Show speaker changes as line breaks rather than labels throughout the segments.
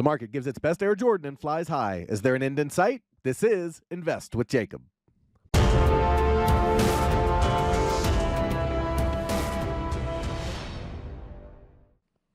The market gives its best Air Jordan and flies high. Is there an end in sight? This is Invest with Jacob.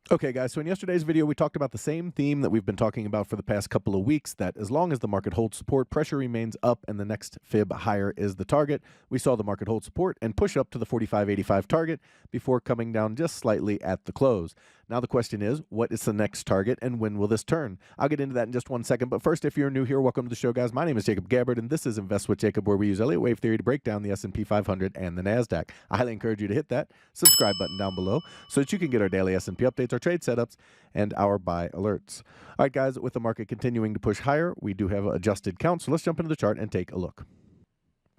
Okay, guys, so in yesterday's video, we talked about the same theme that we've been talking about for the past couple of weeks, that as long as the market holds support, pressure remains up, and the next fib higher is the target. We saw the market hold support and push up to the 45.85 target before coming down just slightly at the close. Now the question is, what is the next target, and when will this turn? I'll get into that in just 1 second, but first, if you're new here, welcome to the show, guys. My name is Jacob Gabbard, and this is Invest with Jacob, where we use Elliott Wave Theory to break down the SP 500 and the NASDAQ. I highly encourage you to hit that subscribe button down below so that you can get our daily S&P updates, our trade setups, and our buy alerts. All right, guys, with the market continuing to push higher, we do have adjusted count, so let's jump into the chart and take a look.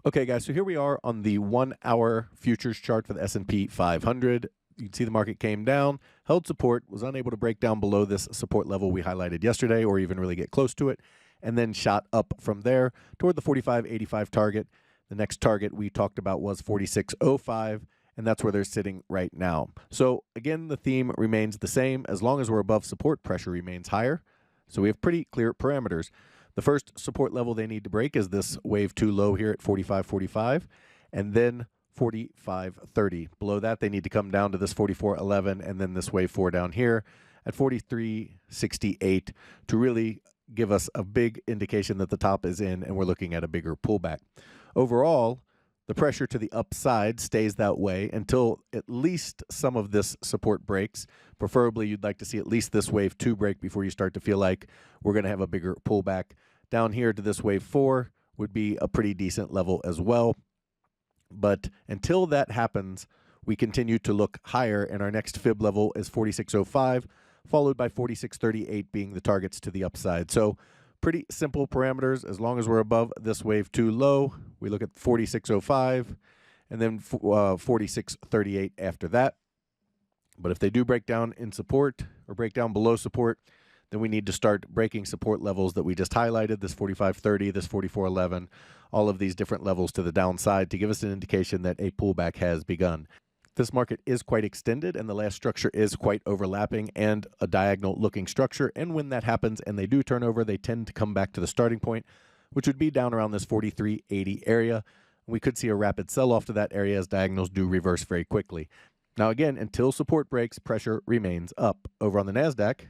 Okay, guys, so here we are on the 1-hour futures chart for the S&P 500. You can see the market came down, held support, was unable to break down below this support level we highlighted yesterday or even really get close to it, and then shot up from there toward the 45.85 target. The next target we talked about was 46.05, and that's where they're sitting right now. So again, the theme remains the same. As long as we're above support, pressure remains higher. So we have pretty clear parameters. The first support level they need to break is this wave 2 low here at 45.45, and then 45.30. Below that, they need to come down to this 44.11, and then this wave 4 down here at 43.68 to really give us a big indication that the top is in and we're looking at a bigger pullback. Overall, the pressure to the upside stays that way until at least some of this support breaks. Preferably, you'd like to see at least this wave 2 break before you start to feel like we're going to have a bigger pullback. Down here to this wave 4 would be a pretty decent level as well. But until that happens, we continue to look higher, and our next fib level is 46.05, followed by 46.38 being the targets to the upside. So pretty simple parameters. As long as we're above this wave 2 low, we look at 46.05 and then 46.38 after that. But if they do break down in support or break down below support, then we need to start breaking support levels that we just highlighted, this 45.30, this 44.11, all of these different levels to the downside to give us an indication that a pullback has begun. This market is quite extended, and the last structure is quite overlapping and a diagonal-looking structure. And when that happens and they do turn over, they tend to come back to the starting point, which would be down around this 43.80 area. We could see a rapid sell-off to that area as diagonals do reverse very quickly. Now, again, until support breaks, pressure remains up. Over on the NASDAQ,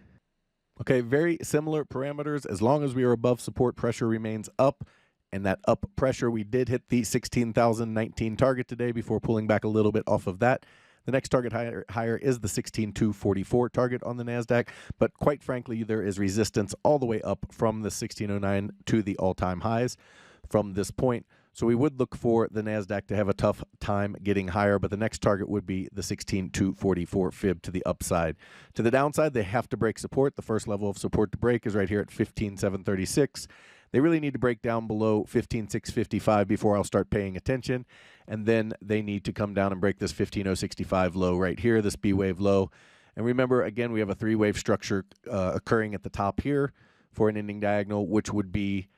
okay, very similar parameters. As long as we are above support, pressure remains up. And that up pressure, we did hit the 16,019 target today before pulling back a little bit off of that. The next target higher is the 16,244 target on the NASDAQ. But quite frankly, there is resistance all the way up from the 1609 to the all-time highs from this point. So we would look for the NASDAQ to have a tough time getting higher, but the next target would be the 16,244 fib to the upside. To the downside, they have to break support. The first level of support to break is right here at 15,736. They really need to break down below 15,655 before I'll start paying attention. And then they need to come down and break this 15,065 low right here, this B wave low. And remember, again, we have a 3-wave structure occurring at the top here for an ending diagonal, which would be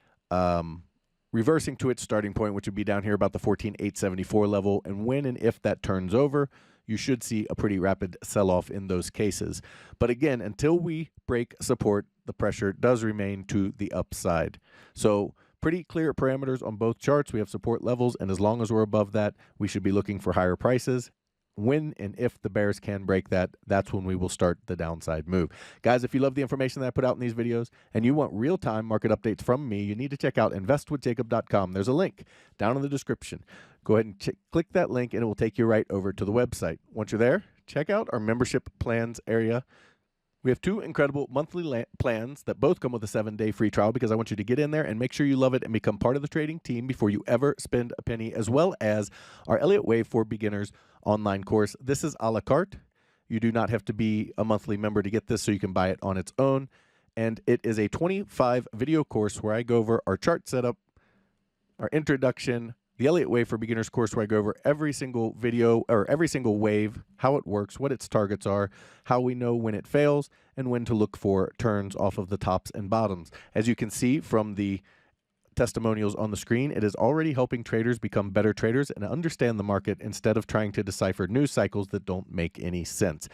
reversing to its starting point, which would be down here about the 14,874 level. And when and if that turns over, you should see a pretty rapid sell-off in those cases. But again, until we break support, the pressure does remain to the upside. So pretty clear parameters on both charts. We have support levels, and as long as we're above that, we should be looking for higher prices. When and if the bears can break that, that's when we will start the downside move. Guys, if you love the information that I put out in these videos and you want real-time market updates from me, you need to check out investwithjacob.com. There's a link down in the description. Go ahead and click that link, and it will take you right over to the website. Once you're there, check out our membership plans area. We have 2 incredible monthly plans that both come with a 7-day free trial because I want you to get in there and make sure you love it and become part of the trading team before you ever spend a penny, as well as our Elliott Wave for Beginners online course. This is a la carte. You do not have to be a monthly member to get this, so you can buy it on its own. And it is a 25-video course where I go over our chart setup, our introduction, the Elliott Wave for Beginners course, where I go over every single video or every single wave, how it works, what its targets are, how we know when it fails, and when to look for turns off of the tops and bottoms. As you can see from the testimonials on the screen, it is already helping traders become better traders and understand the market instead of trying to decipher news cycles that don't make any sense.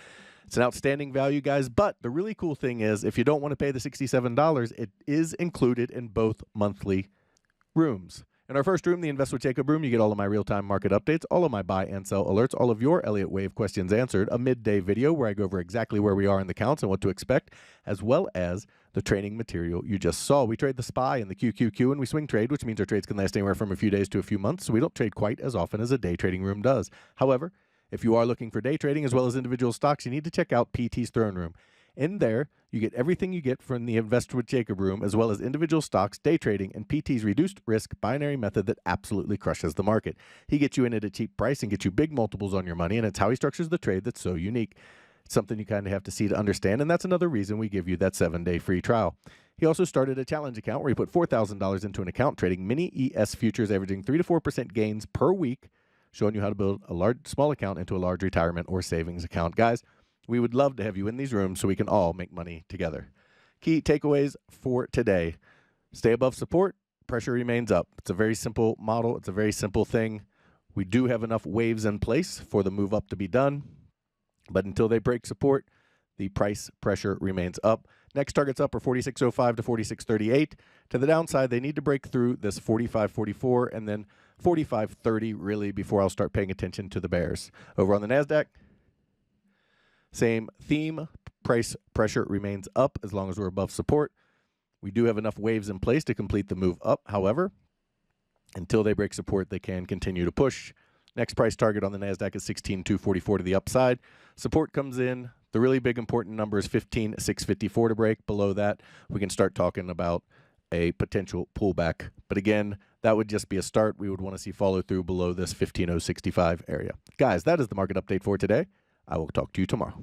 It's an outstanding value, guys, but the really cool thing is if you don't want to pay the $67, it is included in both monthly rooms. In our first room, the Invest with Jacob room, you get all of my real-time market updates, all of my buy and sell alerts, all of your Elliott Wave questions answered, a midday video where I go over exactly where we are in the counts and what to expect, as well as the training material you just saw. We trade the SPY and the QQQ, and we swing trade, which means our trades can last anywhere from a few days to a few months, so we don't trade quite as often as a day trading room does. However, if you are looking for day trading as well as individual stocks, you need to check out PT's Throne Room. In there, you get everything you get from the Invest with Jacob room, as well as individual stocks, day trading, and PT's reduced risk binary method that absolutely crushes the market. He gets you in at a cheap price and gets you big multiples on your money, and it's how he structures the trade that's so unique. It's something you kind of have to see to understand, and that's another reason we give you that 7-day free trial. He also started a challenge account where he put $4,000 into an account trading mini ES futures averaging 3 to 4% gains per week, showing you how to build a small account into a large retirement or savings account. Guys, we would love to have you in these rooms so we can all make money together. Key takeaways for today. Stay above support. Pressure remains up. It's a very simple model. It's a very simple thing. We do have enough waves in place for the move up to be done. But until they break support, the price pressure remains up. Next targets up are 46.05 to 46.38. To the downside, they need to break through this 45.44 and then 45.30 really before I'll start paying attention to the bears. Over on the NASDAQ, same theme. Price pressure remains up as long as we're above support. We do have enough waves in place to complete the move up. However, until they break support, they can continue to push. Next price target on the NASDAQ is 16,244 to the upside. Support comes in. The really big important number is 15,654 to break. Below that, we can start talking about a potential pullback. But again, that would just be a start. We would want to see follow through below this 15,065 area. Guys, that is the market update for today. I will talk to you tomorrow.